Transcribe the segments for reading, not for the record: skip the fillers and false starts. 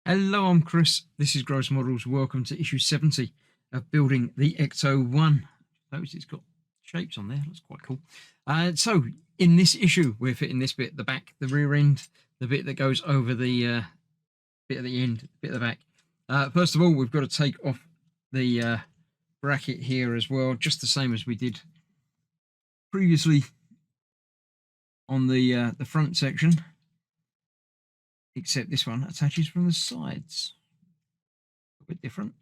Hello, I'm Chris. This is Gross Models. Welcome to issue 70 of building the Ecto-1. Notice it's got shapes on there. That's quite cool. So in this issue, we're fitting this bit, the back, the rear end, the bit that goes over the bit at the end, the bit at the back. First of all, we've got to take off the bracket here as well, just the same as we did previously on the front section, except this one attaches from the sides. A bit different,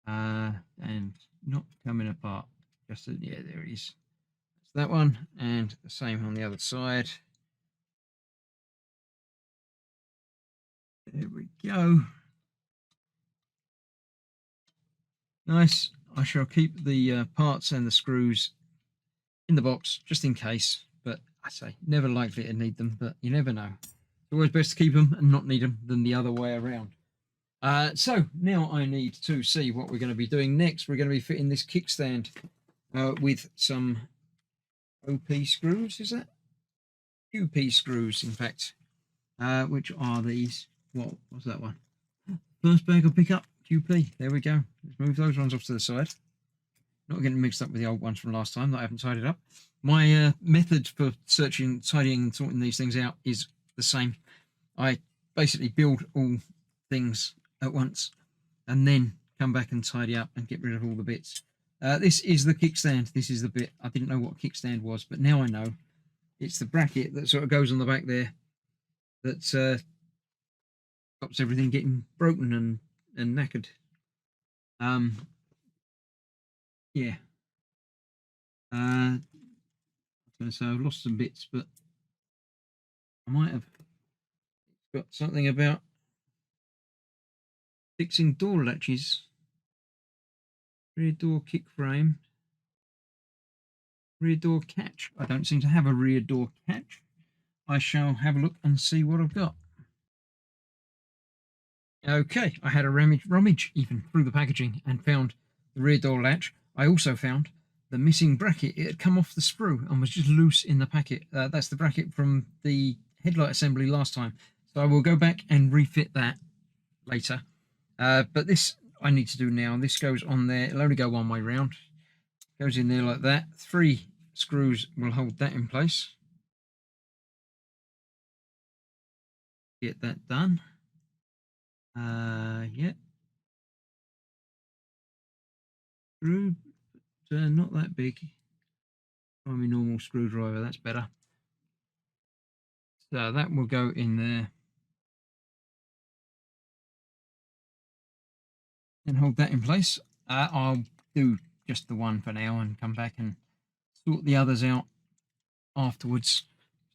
and not coming apart. Just yeah, there it is. That's that one, and the same on the other side. There we go. Nice. I shall keep the parts and the screws in the box just in case, but I say never likely to need them, but you never know. It's always best to keep them and not need them than the other way around. So now I need to see what we're going to be doing next. We're going to be fitting this kickstand with some OP screws, is that? QP screws, in fact, which are these. What's that one? First bag I'll pick up, QP. There we go. Let's move those ones off to the side. Not getting mixed up with the old ones from last time that I haven't tidied up. My method for searching, tidying and sorting these things out is the same. I basically build all things at once and then come back and tidy up and get rid of all the bits. This is the kickstand. This is the bit. I didn't know what a kickstand was, but now I know. It's the bracket that sort of goes on the back there that stops everything getting broken and knackered. Yeah. I was going to say I've lost some bits, but I might have got something about fixing door latches, rear door kick frame, rear door catch. I don't seem to have a rear door catch. I shall have a look and see what I've got. Okay, I had a rummage even through the packaging and found the rear door latch. I also found the missing bracket. It had come off the sprue and was just loose in the packet. That's the bracket from the headlight assembly last time. So I will go back and refit that later. But this I need to do now. This goes on there. It'll only go one way round. Goes in there like that. 3 screws will hold that in place. Get that done. Yeah. Screw, but not that big. Try my normal screwdriver, that's better. So that will go in there. And hold that in place. I'll do just the one for now and come back and sort the others out afterwards.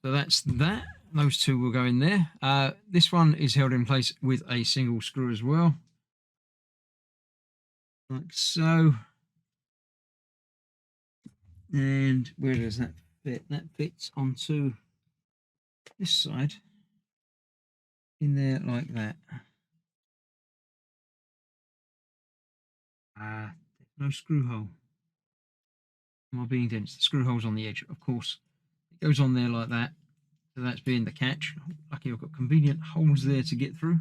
So that's that. Those 2 will go in there. This one is held in place with a single screw as well. Like so. And where does that fit? That fits onto this side. In there like that. No screw hole. Am I being dense? The screw hole's on the edge, of course. It goes on there like that. So that's being the catch. Lucky I've got convenient holes there to get through.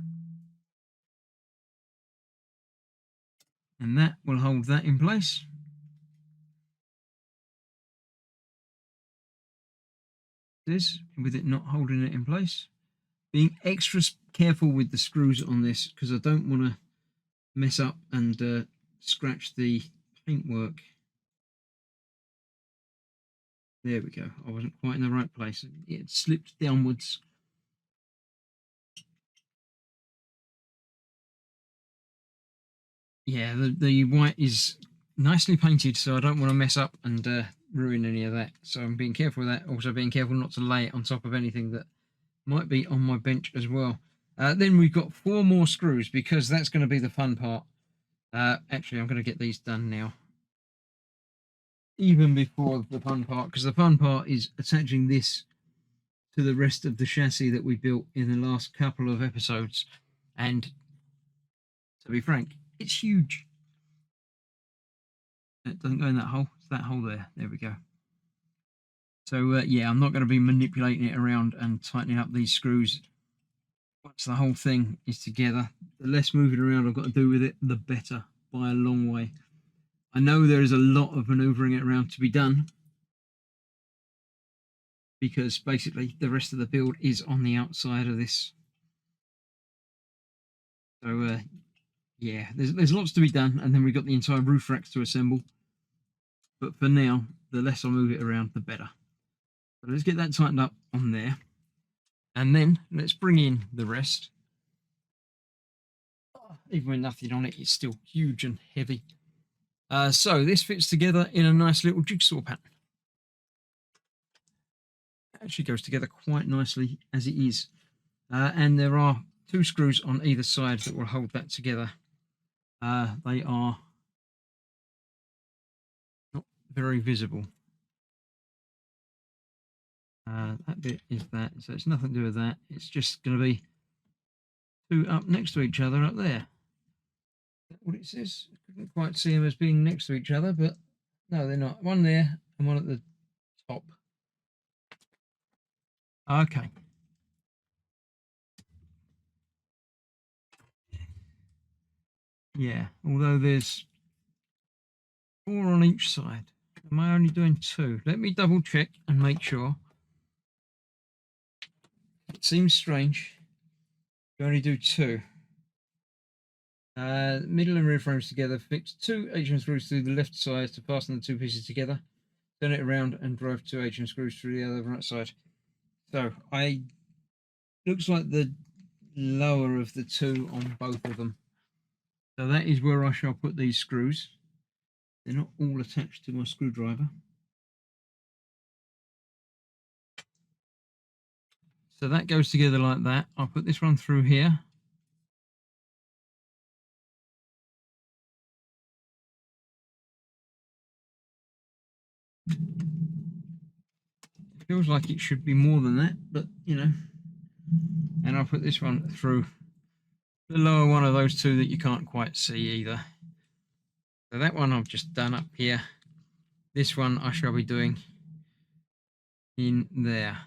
And that will hold that in place. This, with it not holding it in place. Being extra careful with the screws on this because I don't want to mess up and scratch the paintwork. There we go. I wasn't quite in the right place. It slipped downwards. Yeah, the white is nicely painted, so I don't want to mess up and ruin any of that. So I'm being careful with that. Also being careful not to lay it on top of anything that might be on my bench as well. Then we've got 4 more screws because that's going to be the fun part. Actually, I'm going to get these done now. Even before the fun part, because the fun part is attaching this to the rest of the chassis that we built in the last couple of episodes. And to be frank, it's huge. It doesn't go in that hole. It's that hole there. There we go. So yeah, I'm not going to be manipulating it around and tightening up these screws once the whole thing is together, the less moving around I've got to do with it, the better by a long way. I know there is a lot of manoeuvring it around to be done because basically the rest of the build is on the outside of this. So yeah, there's lots to be done, and then we've got the entire roof racks to assemble. But for now, the less I move it around, the better. So let's get that tightened up on there. And then let's bring in the rest. Even with nothing on it, it's still huge and heavy. So this fits together in a nice little jigsaw pattern. It actually goes together quite nicely as it is. And there are 2 screws on either side that will hold that together. They are not very visible. That bit is that, so it's nothing to do with that. It's just going to be 2 up next to each other up there. Is that what it says? I couldn't quite see them as being next to each other, but no, they're not. One there and one at the top. Okay. Yeah, although there's 4 on each side. Am I only doing 2? Let me double check and make sure. It seems strange. You only do 2. Middle and rear frames together. Fix 2 H&M screws through the left side to fasten the 2 pieces together. Turn it around and drive 2 H&M screws through the other right side. So looks like the lower of the 2 on both of them. So that is where I shall put these screws. They're not all attached to my screwdriver. So that goes together like that. I'll put this one through here. It feels like it should be more than that, but you know. And I'll put this one through the lower one of those 2 that you can't quite see either. So that one I've just done up here. This one I shall be doing in there.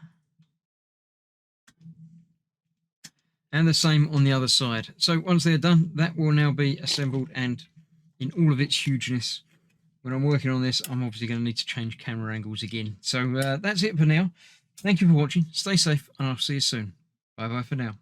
And the same on the other side. So once they're done, that will now be assembled and in all of its hugeness. When I'm working on this, I'm obviously going to need to change camera angles again. So that's it for now. Thank you for watching. Stay safe, and I'll see you soon. Bye-bye for now.